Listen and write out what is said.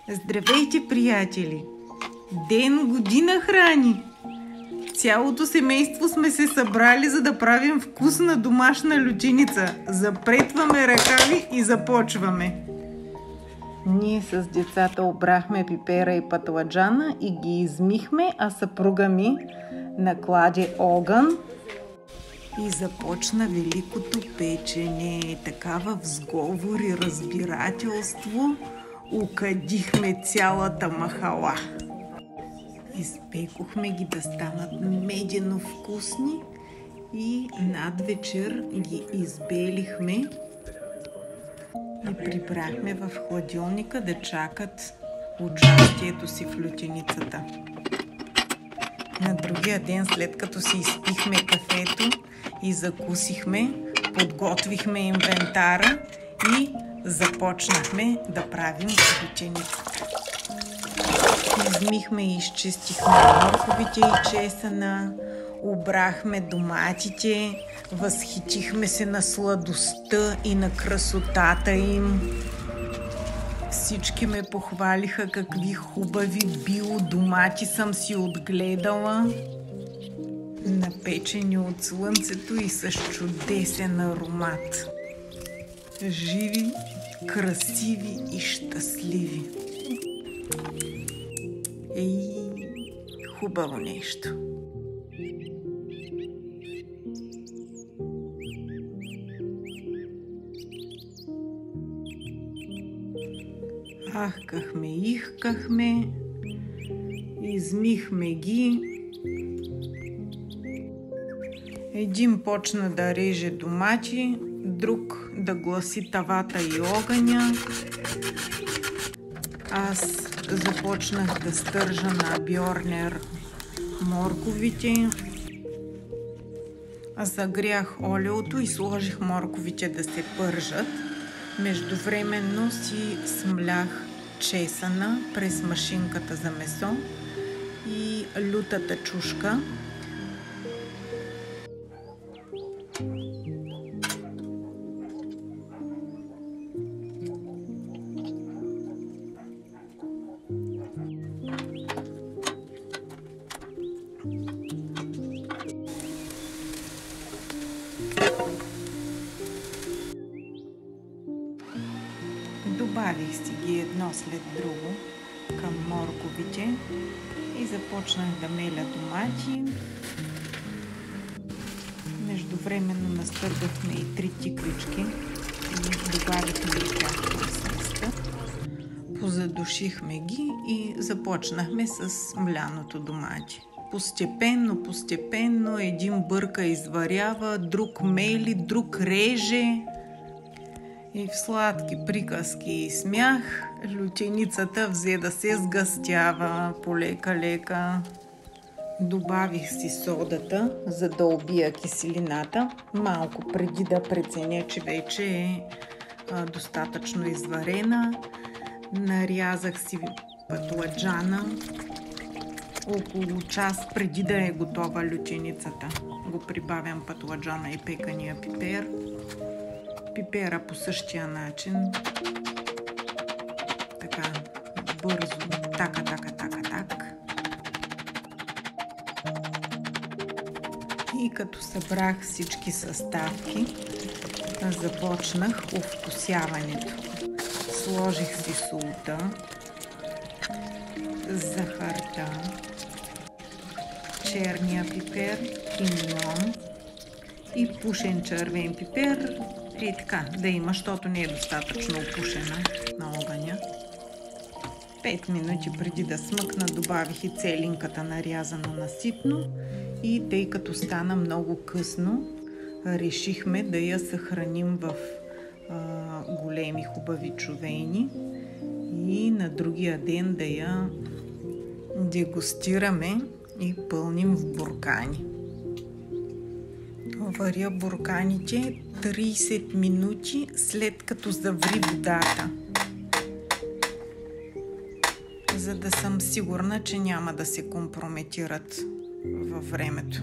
Здравейте, приятели! Ден година храни! Цялото семейство сме се събрали, за да правим вкусна домашна лютеница. Запретваме ръкави и започваме. Ние с децата обрахме пипера и патладжана и ги измихме, а съпруга ми накладе огън и започна великото печене. Такава в сговор и разбирателство укадихме цялата махала. Изпекохме ги да станат медено вкусни и надвечер ги избелихме и прибрахме в хладилника да чакат участието си в лютеницата. На другия ден, след като си изпихме кафето и закусихме, подготвихме инвентара и започнахме да правим лютеницата. Измихме и изчистихме морковите и чесъна, обрахме доматите, възхитихме се на сладостта и на красотата им. Всички ме похвалиха какви хубави биодомати съм си отгледала, напечени от слънцето и с чудесен аромат. Живи, красиви и щастливи. Хубаво нещо. Ахкахме, ихкахме, измихме ги. Един почна да реже домати, друг да гласи тавата и огъня. Аз започнах да стържа на бьорнер морковите. Загрях олиото и сложих морковите да се пържат. Междувременно си смлях чесъна през машинката за месо и лютата чушка. Добавих си ги едно след друго към морковите и започнах да меля домати. Междувременно настъргахме и 3 тиквички и добавихме и тях в сместа. Позадушихме ги и започнахме с мляното домати. Постепенно един бърка изварява, друг мели, друг реже. И в сладки приказки и смях лютеницата взе да се сгъстява полека-лека. Добавих си содата, за да убия киселината, малко преди да преценя, че вече е достатъчно изварена. Нарязах си патладжана около час преди да е готова лютеницата. Го прибавям патладжана и пекания пипер. Пипера по същия начин. Така, бързо. Так. И като събрах всички съставки, започнах овкусяването. Сложих си солта, захарта, черния пипер, киньон и пушен червен пипер. И така, да има, защото не е достатъчно опушена на огъня. 5 минути преди да смъкна, добавих и целинката нарязана на ситно и тъй като стана много късно, решихме да я съхраним в големи хубави чувейни и на другия ден да я дегустираме и пълним в буркани. Варя бурканите 30 минути след като заври водата, за да съм сигурна, че няма да се компрометират във времето.